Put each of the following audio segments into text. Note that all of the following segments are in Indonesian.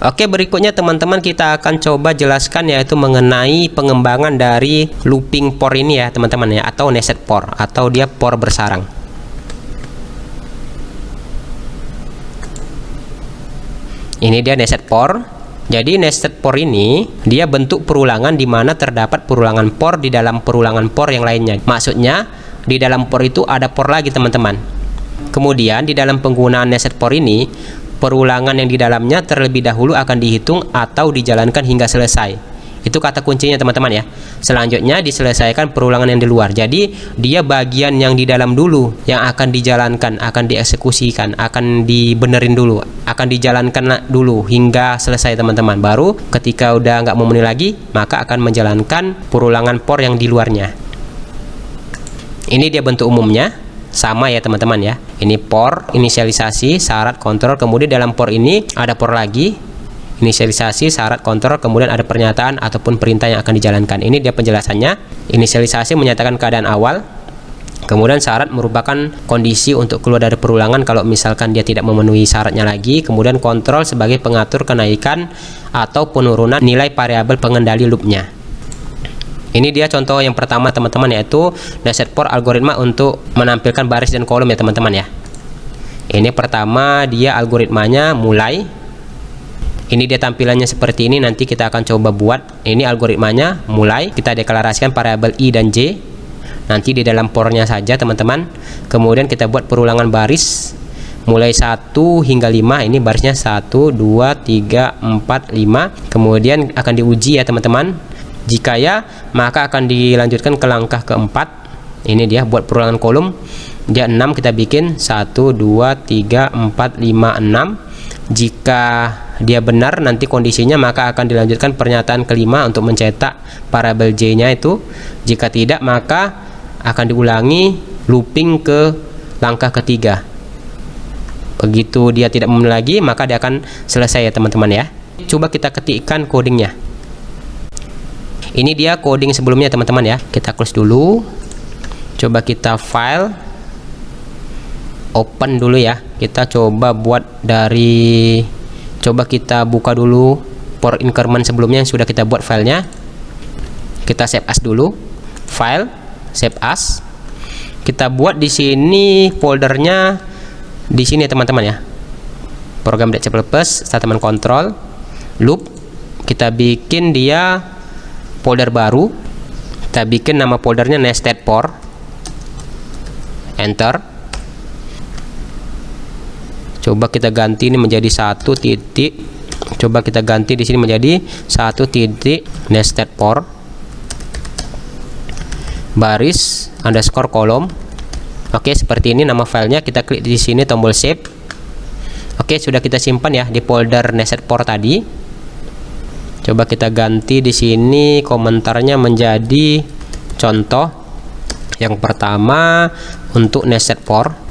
Oke, berikutnya teman-teman kita akan coba jelaskan yaitu mengenai pengembangan dari looping pore ini ya teman-teman ya, atau nested pore, atau dia pore bersarang. Ini dia nested pore. Jadi nested pore ini dia bentuk perulangan di mana terdapat perulangan pore di dalam perulangan pore yang lainnya. Maksudnya di dalam pore itu ada pore lagi teman-teman. Kemudian di dalam penggunaan nested pore ini, perulangan yang di dalamnya terlebih dahulu akan dihitung atau dijalankan hingga selesai. Itu kata kuncinya teman-teman ya. Selanjutnya diselesaikan perulangan yang di luar. Jadi dia bagian yang di dalam dulu yang akan dijalankan, akan dieksekusikan, akan dibenerin dulu, akan dijalankan dulu hingga selesai teman-teman. Baru ketika udah nggak memenuhi lagi, maka akan menjalankan perulangan pore yang di luarnya. Ini dia bentuk umumnya. Sama ya teman-teman ya. Ini pore, inisialisasi, syarat, kontrol. Kemudian dalam pore ini ada pore lagi, inisialisasi, syarat, kontrol. Kemudian ada pernyataan ataupun perintah yang akan dijalankan. Ini dia penjelasannya. Inisialisasi menyatakan keadaan awal. Kemudian syarat merupakan kondisi untuk keluar dari perulangan kalau misalkan dia tidak memenuhi syaratnya lagi. Kemudian kontrol sebagai pengatur kenaikan atau penurunan nilai variabel pengendali loopnya. Ini dia contoh yang pertama teman-teman, yaitu nested pore algoritma untuk menampilkan baris dan kolom ya teman-teman ya. Ini pertama dia algoritmanya mulai. Ini dia tampilannya seperti ini, nanti kita akan coba buat. Ini algoritmanya mulai, kita deklarasikan variabel i dan j. Nanti di dalam pore-nya saja teman-teman. Kemudian kita buat perulangan baris mulai 1 hingga 5. Ini barisnya 1, 2, 3, 4, 5. Kemudian akan diuji ya teman-teman. Jika ya, maka akan dilanjutkan ke langkah keempat. Ini dia buat perulangan kolom. Dia 6, kita bikin 1, 2, 3, 4, 5, 6. Jika dia benar nanti kondisinya, maka akan dilanjutkan pernyataan kelima untuk mencetak variabel j nya itu. Jika tidak, maka akan diulangi looping ke langkah ketiga. Begitu dia tidak memenuhi lagi, maka dia akan selesai ya teman-teman ya. Coba kita ketikkan codingnya. Ini dia coding sebelumnya teman-teman ya. Kita close dulu. Coba kita file, open dulu ya. Kita coba buat dari, coba kita buka dulu pore increment sebelumnya yang sudah kita buat filenya. Kita save as dulu. File, save as. Kita buat di sini foldernya di sini teman-teman ya. Program.c++, statement control, loop. Kita bikin dia folder baru. Kita bikin nama foldernya nested pore. Enter. Coba kita ganti ini menjadi 1 titik. Coba kita ganti di sini menjadi 1 titik nested pore. Baris underscore kolom. Oke, seperti ini nama filenya. Kita klik di sini tombol save. Oke, sudah kita simpan ya di folder nested pore tadi. Coba kita ganti di sini komentarnya menjadi contoh. Yang pertama untuk nested pore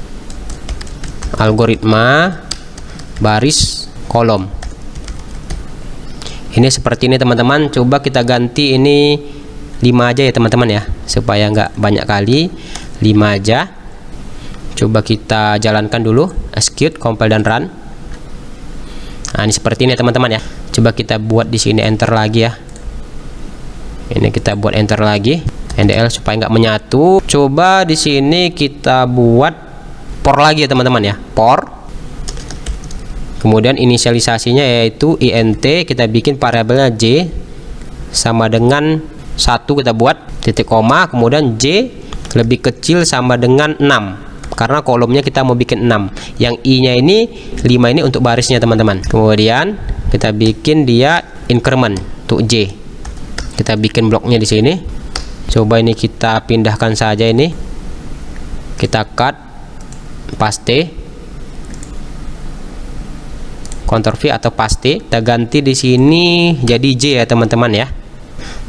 algoritma baris kolom. Ini seperti ini teman-teman. Coba kita ganti ini 5 aja ya teman-teman ya, supaya nggak banyak kali. 5 aja. Coba kita jalankan dulu, execute, compile dan run. Nah, ini seperti ini teman-teman ya. Coba kita buat di sini enter lagi ya. Ini kita buat enter lagi, NDL supaya nggak menyatu. Coba di sini kita buat pore lagi ya teman-teman ya, pore. Kemudian inisialisasinya yaitu int, kita bikin variabelnya j sama dengan 1, kita buat titik koma, kemudian j lebih kecil sama dengan 6. Karena kolomnya kita mau bikin 6. Yang i-nya ini 5 ini untuk barisnya teman-teman. Kemudian kita bikin dia increment untuk j. Kita bikin bloknya di sini. Coba ini kita pindahkan saja ini. Kita cut, paste, Ctrl V atau paste. Kita ganti di sini jadi j ya teman-teman ya.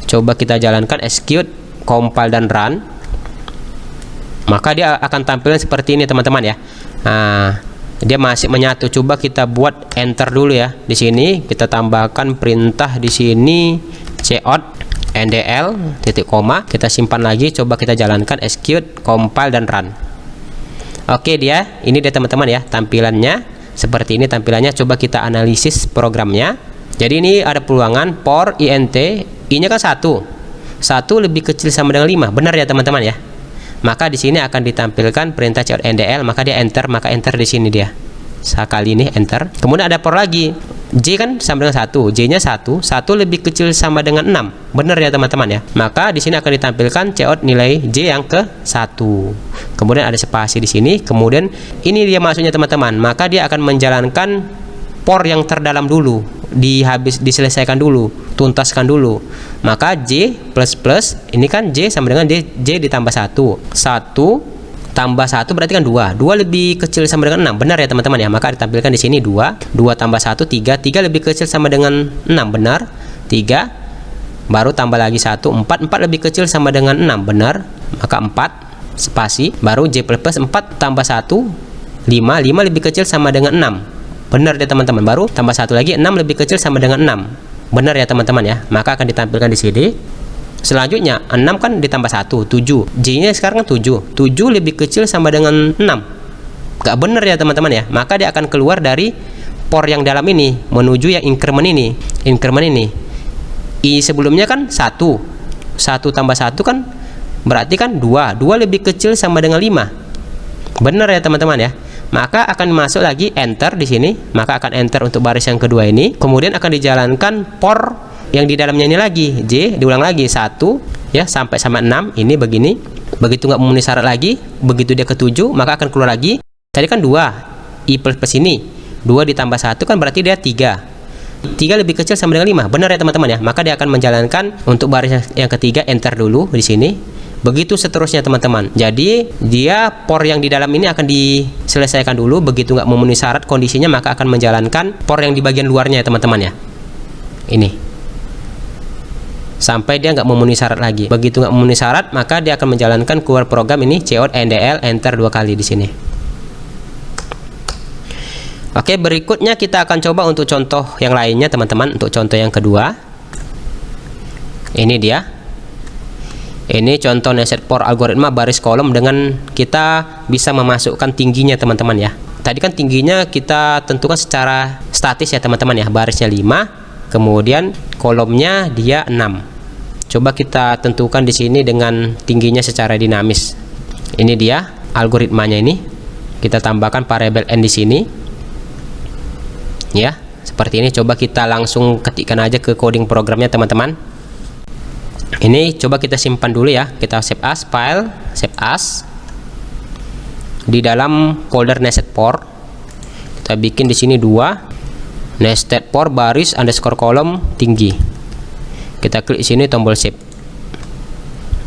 Coba kita jalankan, execute, compile dan run. Maka dia akan tampilnya seperti ini teman-teman ya. Nah, dia masih menyatu. Coba kita buat enter dulu ya. Di sini kita tambahkan perintah di sini cout ndl titik koma. Kita simpan lagi. Coba kita jalankan, execute, compile dan run. Oke, ini dia teman-teman ya tampilannya. Seperti ini tampilannya. Coba kita analisis programnya. Jadi ini ada perulangan por int, i-nya kan 1 lebih kecil sama dengan 5, benar ya teman-teman ya. Maka di sini akan ditampilkan perintah cout ndl, maka dia enter, maka enter di sini dia. Sekali ini enter. Kemudian ada por lagi. J kan sama dengan 1, J-nya 1 lebih kecil sama dengan 6. Benar ya teman-teman ya. Maka di sini akan ditampilkan cout nilai J yang ke 1. Kemudian ada spasi di sini. Kemudian ini dia maksudnya teman-teman. Maka dia akan menjalankan por yang terdalam dulu, diselesaikan dulu, tuntaskan dulu. Maka J plus ini kan J sama dengan J ditambah 1 tambah 1 berarti kan 2 lebih kecil sama dengan 6, benar ya teman-teman ya. Maka ditampilkan di sini 2 tambah 1 3 lebih kecil sama dengan 6, benar. 3 baru tambah lagi 1 4 lebih kecil sama dengan 6, benar. Maka 4 spasi baru J plus 4 tambah 1 5 lebih kecil sama dengan 6, benar ya teman-teman. Baru tambah 1 lagi 6 lebih kecil sama dengan 6, benar ya teman-teman ya. Maka akan ditampilkan di sini. Selanjutnya 6 kan ditambah 1 7, J-nya sekarang kan 7 lebih kecil sama dengan 6, gak benar ya teman-teman ya. Maka dia akan keluar dari por yang dalam ini menuju yang increment ini. I sebelumnya kan 1 tambah 1 kan berarti kan 2 lebih kecil sama dengan 5, benar ya teman-teman ya. Maka akan masuk lagi enter di sini. Maka akan enter untuk baris yang kedua ini. Kemudian akan dijalankan por yang di dalamnya ini lagi, J diulang lagi 1 ya sampai sama 6 ini begini. Begitu nggak memenuhi syarat lagi, begitu dia ke 7 maka akan keluar lagi. Tadi kan 2 i plus ini 2 ditambah 1 kan berarti dia 3 lebih kecil sama dengan 5, benar ya teman-teman ya. Maka dia akan menjalankan untuk baris yang ketiga, enter dulu di sini. Begitu seterusnya teman-teman. Jadi dia por yang di dalam ini akan diselesaikan dulu. Begitu nggak memenuhi syarat kondisinya maka akan menjalankan por yang di bagian luarnya ya teman-teman ya. Ini sampai dia nggak memenuhi syarat lagi. Begitu nggak memenuhi syarat maka dia akan menjalankan keluar program ini cout ndl, enter 2 kali di sini. Oke, berikutnya kita akan coba untuk contoh yang lainnya teman-teman. Untuk contoh yang kedua ini dia. Ini contoh nested for algoritma baris kolom dengan kita bisa memasukkan tingginya teman-teman ya. Tadi kan tingginya kita tentukan secara statis ya teman-teman ya. Barisnya 5, kemudian kolomnya dia 6. Coba kita tentukan di sini dengan tingginya secara dinamis. Ini dia algoritmanya ini. Kita tambahkan variabel n di sini. Ya, seperti ini. Coba kita langsung ketikkan aja ke coding programnya teman-teman. Ini coba kita simpan dulu ya. Kita save as, file, save as. Di dalam folder nested for kita bikin di sini 2 nested for baris underscore kolom tinggi. Kita klik sini tombol save.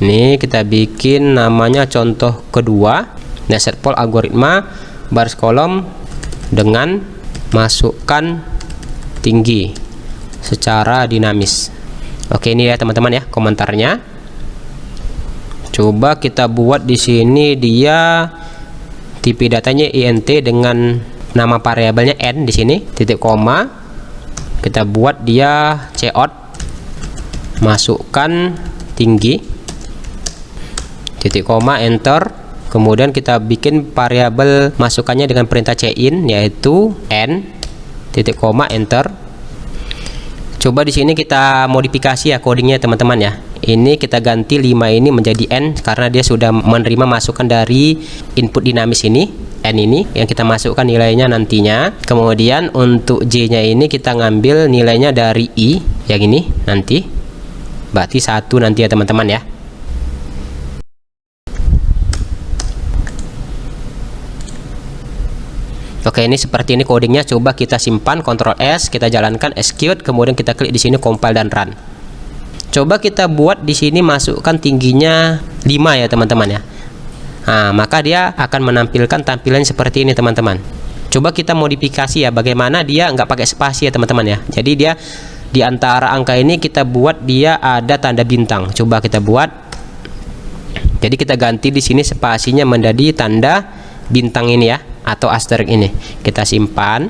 Ini kita bikin namanya contoh kedua, nested for algoritma baris kolom dengan masukkan tinggi secara dinamis. Oke, ini ya teman-teman ya komentarnya. Coba kita buat di sini dia tipe datanya int dengan nama variabelnya n di sini, titik koma. Kita buat dia cout masukkan tinggi, titik koma, enter. Kemudian kita bikin variabel masukannya dengan perintah cin yaitu n, titik koma, enter. Coba di sini kita modifikasi ya codingnya teman-teman ya. Ini kita ganti 5 ini menjadi n karena dia sudah menerima masukan dari input dinamis ini, n ini yang kita masukkan nilainya nantinya. Kemudian untuk j-nya ini kita ngambil nilainya dari i yang ini nanti. Berarti 1 nanti ya teman-teman ya. Oke, ini seperti ini codingnya. Coba kita simpan, Ctrl S, kita jalankan, execute, kemudian kita klik di sini compile dan run. Coba kita buat di sini masukkan tingginya 5 ya teman-teman ya. Nah, maka dia akan menampilkan tampilan seperti ini teman-teman. Coba kita modifikasi ya, bagaimana dia nggak pakai spasi ya teman-teman ya. Jadi dia di antara angka ini kita buat dia ada tanda bintang. Coba kita buat. Jadi kita ganti di sini spasinya menjadi tanda bintang ini ya, atau asterisk ini. Kita simpan,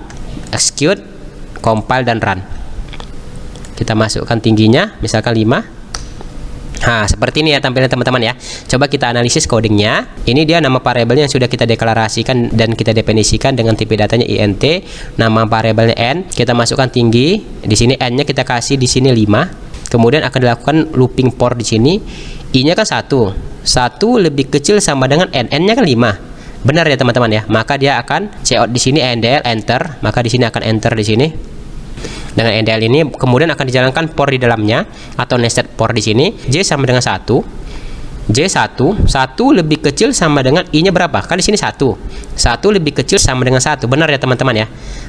execute, compile dan run. Kita masukkan tingginya misalkan 5. Nah, seperti ini ya tampilan teman-teman ya. Coba kita analisis codingnya. Ini dia nama variabelnya yang sudah kita deklarasikan dan kita definisikan dengan tipe datanya int. Nama variabelnya n. Kita masukkan tinggi. Di sini n-nya kita kasih di sini 5. Kemudian akan dilakukan looping for di sini. I-nya kan 1. 1 lebih kecil sama dengan n. N-nya kan 5. Benar ya teman-teman ya. Maka dia akan cout di sini ndl enter. Maka di sini akan enter di sini. Dengan ndl ini kemudian akan dijalankan for di dalamnya atau nested for di sini. J sama dengan 1. J1 lebih kecil sama dengan i-nya berapa? Kan di sini 1. 1 lebih kecil sama dengan 1. Benar ya teman-teman ya.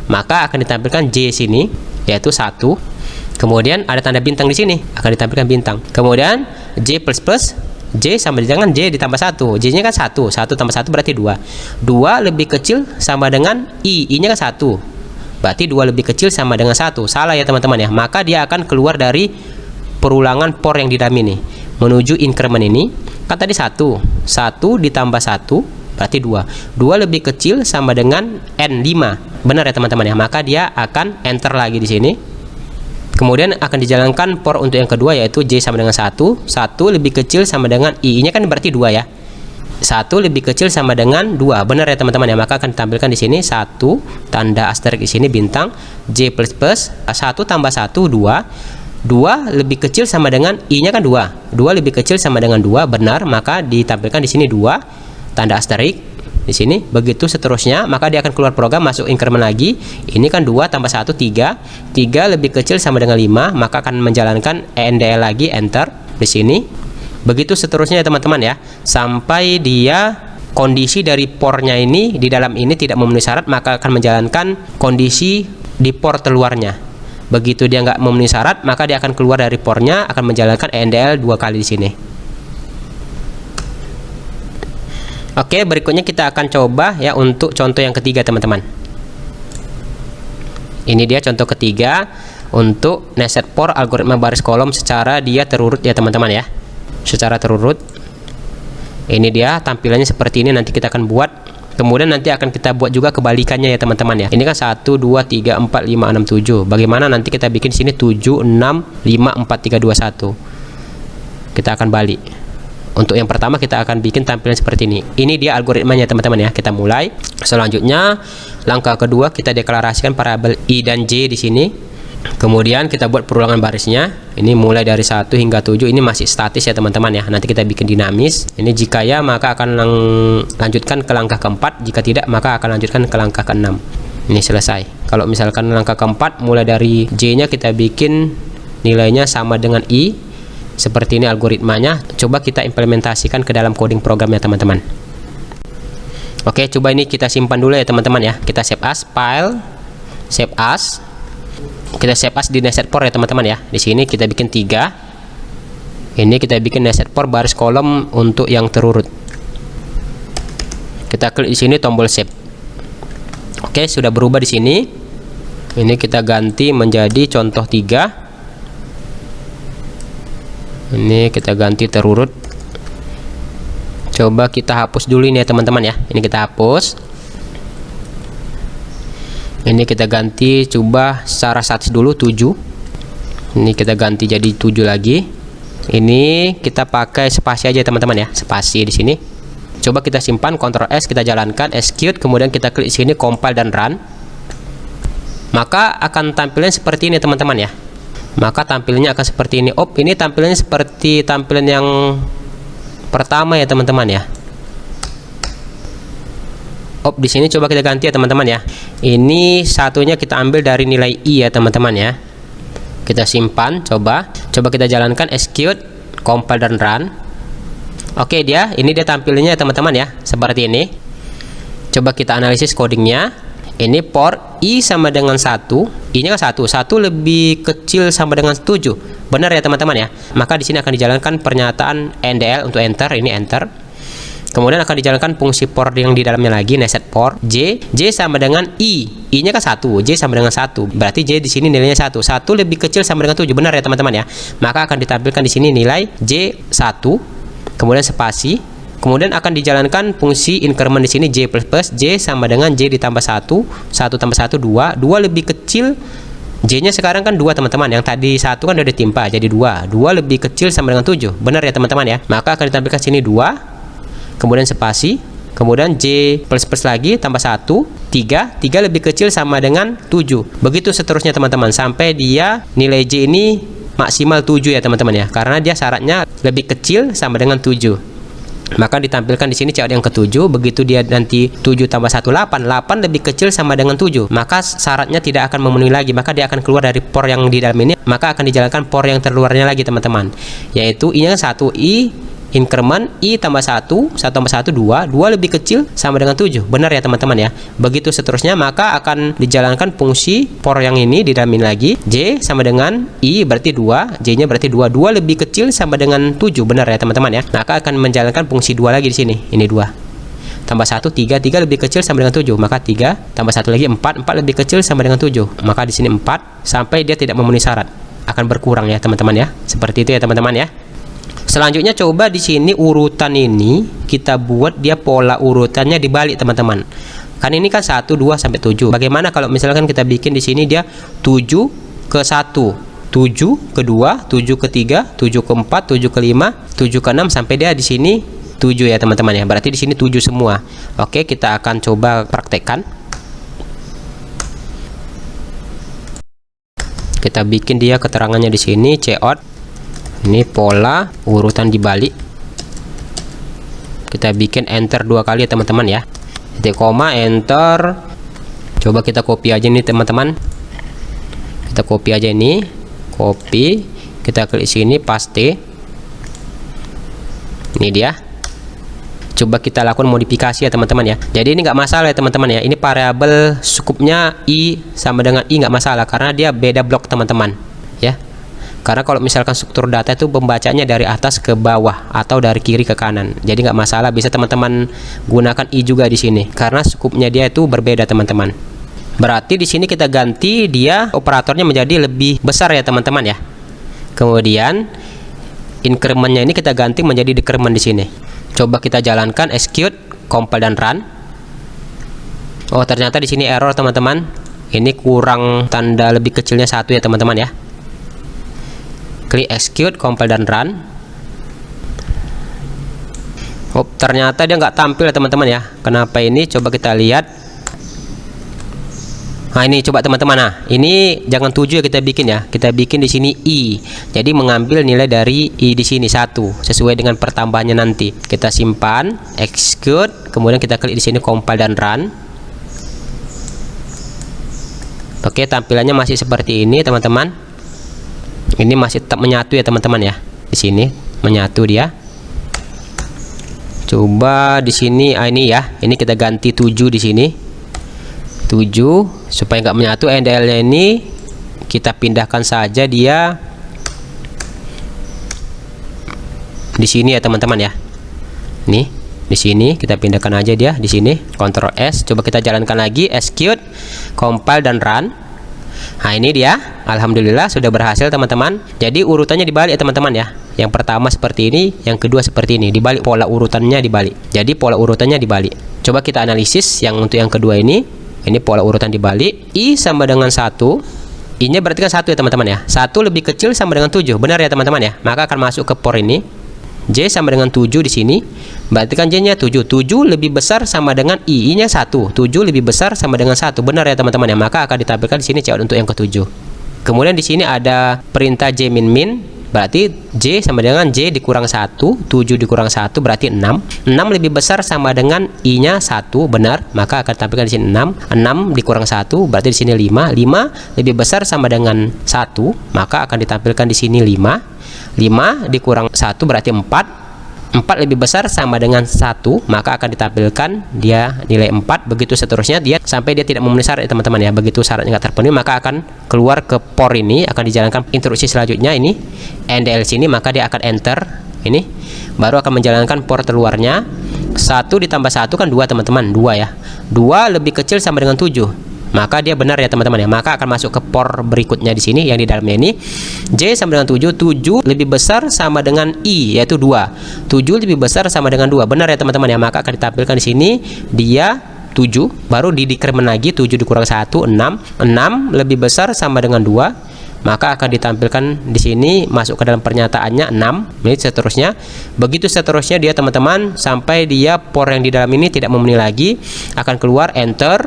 Maka akan ditampilkan J sini yaitu 1. Kemudian ada tanda bintang di sini, akan ditampilkan bintang. Kemudian J plus plus J sama dengan J ditambah 1. J-nya kan 1. 1 tambah 1 berarti 2. 2 lebih kecil sama dengan I. I-nya kan 1. Berarti 2 lebih kecil sama dengan 1. Salah ya teman-teman ya. Maka dia akan keluar dari perulangan for yang di dalam ini menuju increment ini. Kan tadi 1. 1 ditambah 1 berarti 2. 2 lebih kecil sama dengan N 5. Benar ya teman-teman ya. Maka dia akan enter lagi di sini. Kemudian akan dijalankan for untuk yang kedua yaitu J sama dengan 1. 1 lebih kecil sama dengan I-nya kan berarti 2 ya. 1 lebih kecil sama dengan 2. Benar ya teman-teman ya. Maka akan ditampilkan di sini 1 tanda asterisk di sini bintang J plus plus 1 tambah 1 2. 2 lebih kecil sama dengan I-nya kan 2. 2 lebih kecil sama dengan 2. Benar, maka ditampilkan di sini 2 tanda asterisk di sini. Begitu seterusnya, maka dia akan keluar program masuk increment lagi. Ini kan 2 tambah 1 3. 3 lebih kecil sama dengan 5, maka akan menjalankan ndl lagi enter di sini. Begitu seterusnya ya teman-teman ya, sampai dia kondisi dari pornya ini di dalam ini tidak memenuhi syarat, maka akan menjalankan kondisi di port luarnya. Begitu dia nggak memenuhi syarat, maka dia akan keluar dari pornya, akan menjalankan ndl 2 kali di sini. Oke, berikutnya kita akan coba ya untuk contoh yang ketiga teman-teman. Ini dia contoh ketiga untuk nested for algoritma baris kolom secara dia terurut ya teman-teman ya. Secara terurut. Ini dia tampilannya seperti ini, nanti kita akan buat. Kemudian nanti akan kita buat juga kebalikannya ya teman-teman ya. Ini kan 1 2 3 4 5 6 7. Bagaimana nanti kita bikin sini 7 6 5 4 3 2 1. Kita akan balik. Untuk yang pertama kita akan bikin tampilan seperti ini. Ini dia algoritmanya teman-teman ya. Kita mulai. Selanjutnya langkah kedua kita deklarasikan variabel I dan J di sini. Kemudian kita buat perulangan barisnya. Ini mulai dari 1 hingga 7. Ini masih statis ya teman-teman ya. Nanti kita bikin dinamis. Ini jika ya maka akan lanjutkan ke langkah keempat. Jika tidak maka akan lanjutkan ke langkah keenam. Ini selesai. Kalau misalkan langkah keempat mulai dari J nya kita bikin nilainya sama dengan I. Seperti ini algoritmanya. Coba kita implementasikan ke dalam coding programnya teman-teman. Oke, coba ini kita simpan dulu ya teman-teman ya. Kita save as, file, save as. Kita save as di nested for ya teman-teman ya. Di sini kita bikin 3. Ini kita bikin nested for baris kolom untuk yang terurut. Kita klik di sini tombol save. Oke, sudah berubah di sini. Ini kita ganti menjadi contoh 3. Ini kita ganti terurut. Coba kita hapus dulu ini ya teman-teman ya. Ini kita hapus. Ini kita ganti coba secara statis dulu 7. Ini kita ganti jadi 7 lagi. Ini kita pakai spasi aja teman-teman ya. Spasi di sini. Coba kita simpan, Ctrl S, kita jalankan, execute, kemudian kita klik sini compile dan run. Maka akan tampilnya seperti ini teman-teman ya. Maka tampilannya akan seperti ini. Oh, ini tampilannya seperti tampilan yang pertama ya teman-teman ya. Oh, di sini coba kita ganti ya teman-teman ya. Ini satunya kita ambil dari nilai I ya teman-teman ya. Kita simpan, coba kita jalankan, execute, compile dan run. Oke, ini dia tampilannya ya teman-teman ya, seperti ini. Coba kita analisis codingnya. Ini for I sama dengan 1, I-nya kan 1 lebih kecil sama dengan 7. Benar ya teman-teman ya. Maka di sini akan dijalankan pernyataan ndl untuk enter, ini enter. Kemudian akan dijalankan fungsi for yang di dalamnya lagi, nested for J sama dengan I-nya kan 1, J sama dengan 1. Berarti J di sini nilainya 1 lebih kecil sama dengan 7. Benar ya teman-teman ya. Maka akan ditampilkan di sini nilai J 1, kemudian spasi. Kemudian akan dijalankan fungsi increment di sini J plus plus J sama dengan J ditambah 1 tambah 1 2 lebih kecil J-nya sekarang kan 2 teman-teman. Yang tadi 1 kan udah ditimpa jadi 2. 2 lebih kecil sama dengan 7. Benar ya teman-teman ya. Maka akan ditampilkan sini 2. Kemudian spasi. Kemudian J plus lagi tambah 1. 3. 3 lebih kecil sama dengan 7. Begitu seterusnya teman-teman. Sampai dia nilai J ini maksimal 7 ya teman-teman ya. Karena dia syaratnya lebih kecil sama dengan 7. Maka ditampilkan di sini cewek yang ke-7. Begitu dia nanti 7 tambah 1 8. 8 lebih kecil sama dengan 7. Maka syaratnya tidak akan memenuhi lagi. Maka dia akan keluar dari por yang di dalam ini. Maka akan dijalankan por yang terluarnya lagi teman-teman. Yaitu I-nya 1 I increment I tambah 1 tambah 1 2. 2 lebih kecil sama dengan 7. Benar ya teman-teman ya. Begitu seterusnya maka akan dijalankan fungsi por yang ini di dalam ini lagi. J sama dengan I berarti 2. J-nya berarti 2. 2 lebih kecil sama dengan 7. Benar ya teman-teman ya. Maka akan menjalankan fungsi 2 lagi di sini. Ini 2. Tambah 1 3. 3 lebih kecil sama dengan 7. Maka 3 tambah 1 lagi 4. 4 lebih kecil sama dengan 7. Maka di sini 4 sampai dia tidak memenuhi syarat. Akan berkurang ya teman-teman ya. Seperti itu ya teman-teman ya. Selanjutnya coba di sini urutan ini kita buat dia pola urutannya dibalik teman-teman. Kan ini kan 1 2 sampai 7. Bagaimana kalau misalkan kita bikin di sini dia 7 ke 1, 7 ke 2, 7 ke 3, 7 ke 4, 7 ke 5, 7 ke 6 sampai dia di sini 7 ya teman-teman ya. Berarti di sini 7 semua. Oke, kita akan coba praktekkan. Kita bikin dia keterangannya di sini cout. Ini pola urutan dibalik. Kita bikin enter 2 kali ya teman-teman ya. Titik koma enter. Coba kita copy aja nih teman-teman. Kita copy aja ini. Copy. Kita klik sini paste. Ini dia. Coba kita lakukan modifikasi ya teman-teman ya. Jadi ini nggak masalah ya teman-teman ya. Ini variabel cukupnya I sama dengan I nggak masalah karena dia beda blok teman-teman ya. Karena kalau misalkan struktur data itu pembacanya dari atas ke bawah atau dari kiri ke kanan, jadi nggak masalah, bisa teman-teman gunakan i juga di sini karena skupnya dia itu berbeda teman-teman. Berarti di sini kita ganti dia operatornya menjadi lebih besar ya teman-teman ya. Kemudian incrementnya ini kita ganti menjadi decrement di sini. Coba kita jalankan execute, compile dan run. Oh ternyata di sini error teman-teman. Ini kurang tanda lebih kecilnya 1 ya teman-teman ya. Klik execute, compile dan run. Oh, ternyata dia nggak tampil ya teman-teman ya. Kenapa ini? Coba kita lihat. Nah ini coba teman-teman. Nah ini jangan 7 ya kita bikin ya. Kita bikin di sini I. Jadi mengambil nilai dari I di sini 1 sesuai dengan pertambahannya nanti. Kita simpan, execute, kemudian kita klik di sini compile dan run. Oke, tampilannya masih seperti ini teman-teman. Ini masih tetap menyatu ya teman-teman ya. Di sini menyatu dia. Coba di sini ini ya. Ini kita ganti 7 di sini. 7 supaya nggak menyatu. NDL-nya ini kita pindahkan saja dia di sini ya teman-teman ya. Nih, di sini kita pindahkan aja dia di sini. Ctrl S. Coba kita jalankan lagi, execute, compile dan run. Nah ini dia, alhamdulillah sudah berhasil teman-teman. Jadi urutannya dibalik ya teman-teman ya. Yang pertama seperti ini, yang kedua seperti ini, dibalik, pola urutannya dibalik. Jadi pola urutannya dibalik. Coba kita analisis yang untuk yang kedua ini pola urutan dibalik. I sama dengan 1. I nya berarti kan 1 ya teman-teman ya. 1 lebih kecil sama dengan 7, benar ya teman-teman ya. Maka akan masuk ke por ini. J sama dengan 7 di sini. Berarti kan J nya 7. 7 lebih besar sama dengan I. I nya 1. 7 lebih besar sama dengan 1. Benar ya teman-teman ya. Maka akan ditampilkan di sini cout untuk yang ke-7. Kemudian di sini ada perintah J min min. Berarti J sama dengan J dikurang 1. 7 dikurang 1 berarti 6. 6 lebih besar sama dengan I nya 1. Benar. Maka akan ditampilkan di sini 6. 6 dikurang 1 berarti di sini 5. 5 lebih besar sama dengan 1. Maka akan ditampilkan di sini 5. 5 dikurang 1 berarti 4. 4 lebih besar sama dengan 1, maka akan ditampilkan dia nilai 4. Begitu seterusnya dia sampai dia tidak memenuhi syarat ya teman-teman ya. Begitu syaratnya nggak terpenuhi maka akan keluar ke por ini, akan dijalankan instruksi selanjutnya ini NDL sini, maka dia akan enter ini, baru akan menjalankan por terluarnya. 1 ditambah 1 kan 2 teman-teman, 2 ya. 2 lebih kecil sama dengan 7. Maka dia benar ya teman-teman ya. Maka akan masuk ke por berikutnya di sini yang di dalamnya ini. J sama dengan 7. 7 lebih besar sama dengan I yaitu 2. 7 lebih besar sama dengan 2. Benar ya teman-teman ya. Maka akan ditampilkan di sini dia 7, baru di decrement lagi 7 dikurang 1 6. 6 lebih besar sama dengan 2, maka akan ditampilkan di sini masuk ke dalam pernyataannya 6. Ini seterusnya. Begitu seterusnya dia teman-teman sampai dia port yang di dalam ini tidak memenuhi lagi, akan keluar enter,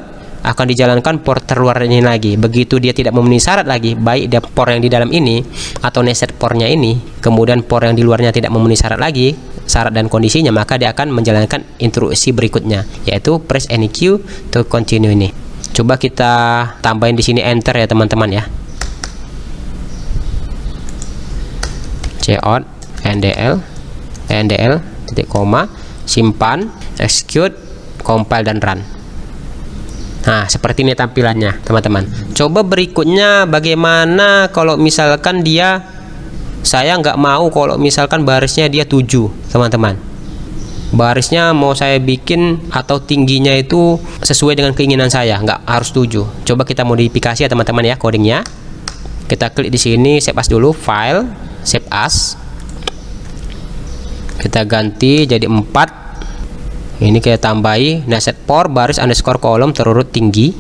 akan dijalankan port terluar ini lagi. Begitu dia tidak memenuhi syarat lagi, baik dia port yang di dalam ini atau nested portnya ini, kemudian port yang di luarnya tidak memenuhi syarat lagi, syarat dan kondisinya, maka dia akan menjalankan instruksi berikutnya, yaitu press any queue to continue ini. Coba kita tambahin di sini enter ya teman-teman ya. Cout ndl titik koma, simpan, execute, compile dan run. Nah, seperti ini tampilannya teman-teman. Coba berikutnya bagaimana kalau misalkan saya nggak mau kalau misalkan barisnya dia 7 teman-teman. Barisnya mau saya bikin atau tingginya itu sesuai dengan keinginan saya, nggak harus 7. Coba kita modifikasi ya teman-teman ya codingnya. Kita klik di sini, save as dulu, file, save as. Kita ganti jadi 4. Ini kita tambahi nested port baris underscore kolom terurut tinggi.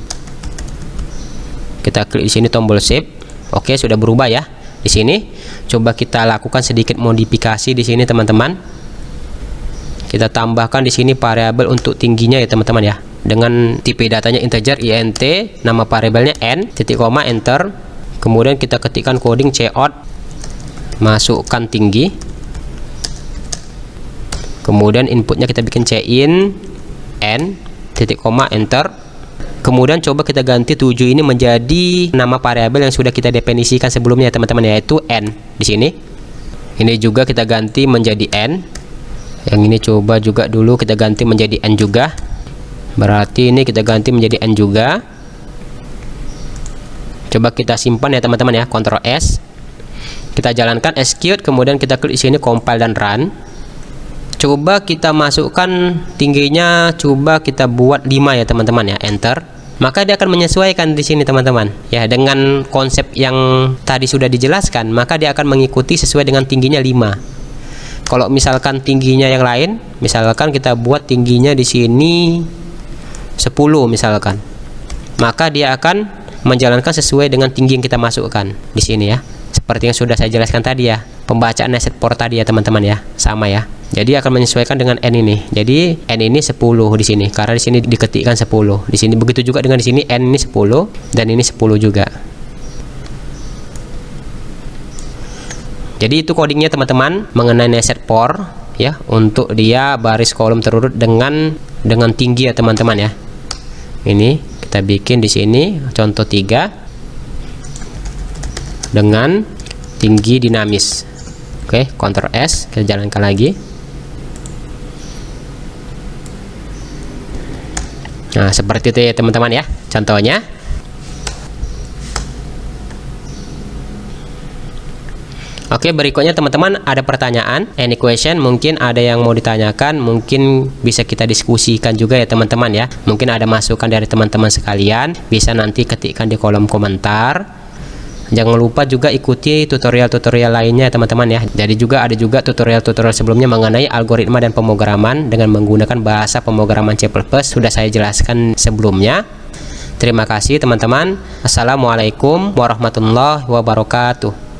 Kita klik di sini tombol save. Oke, sudah berubah ya. Di sini coba kita lakukan sedikit modifikasi di sini teman-teman. Kita tambahkan di sini variabel untuk tingginya ya teman-teman ya. Dengan tipe datanya integer int, nama variabelnya n, titik koma, enter. Kemudian kita ketikkan coding cout, masukkan tinggi. Kemudian inputnya kita bikin cin n, titik koma, enter. Kemudian coba kita ganti 7 ini menjadi nama variabel yang sudah kita definisikan sebelumnya teman-teman, yaitu n di sini. Ini juga kita ganti menjadi n. Yang ini coba juga dulu kita ganti menjadi n juga. Berarti ini kita ganti menjadi n juga. Coba kita simpan ya teman-teman ya, Ctrl S. Kita jalankan execute, kemudian kita klik di sini compile dan run. Coba kita masukkan tingginya, coba kita buat 5 ya teman-teman ya, enter. Maka dia akan menyesuaikan di sini teman-teman ya, dengan konsep yang tadi sudah dijelaskan, maka dia akan mengikuti sesuai dengan tingginya 5. Kalau misalkan tingginya yang lain, misalkan kita buat tingginya di sini 10 misalkan, maka dia akan menjalankan sesuai dengan tinggi yang kita masukkan di sini ya. Seperti yang sudah saya jelaskan tadi ya, pembacaan nested port tadi ya teman-teman ya, sama ya. Jadi akan menyesuaikan dengan n ini. Jadi n ini 10 di sini karena di sini diketikkan 10. Di sini begitu juga dengan di sini n ini 10 dan ini 10 juga. Jadi itu codingnya teman-teman mengenai nested port ya, untuk dia baris kolom terurut dengan tinggi ya teman-teman ya. Ini kita bikin di sini contoh 3 dengan tinggi dinamis. Oke, Ctrl S, kita jalankan lagi. Nah, seperti itu ya teman-teman ya contohnya. Oke, berikutnya teman-teman ada pertanyaan, any question, mungkin ada yang mau ditanyakan, mungkin bisa kita diskusikan juga ya teman-teman ya. Mungkin ada masukan dari teman-teman sekalian, bisa nanti ketikkan di kolom komentar. Jangan lupa juga ikuti tutorial-tutorial lainnya teman-teman ya. Jadi juga ada juga tutorial-tutorial sebelumnya mengenai algoritma dan pemrograman dengan menggunakan bahasa pemrograman C++, sudah saya jelaskan sebelumnya. Terima kasih teman-teman. Assalamualaikum warahmatullahi wabarakatuh.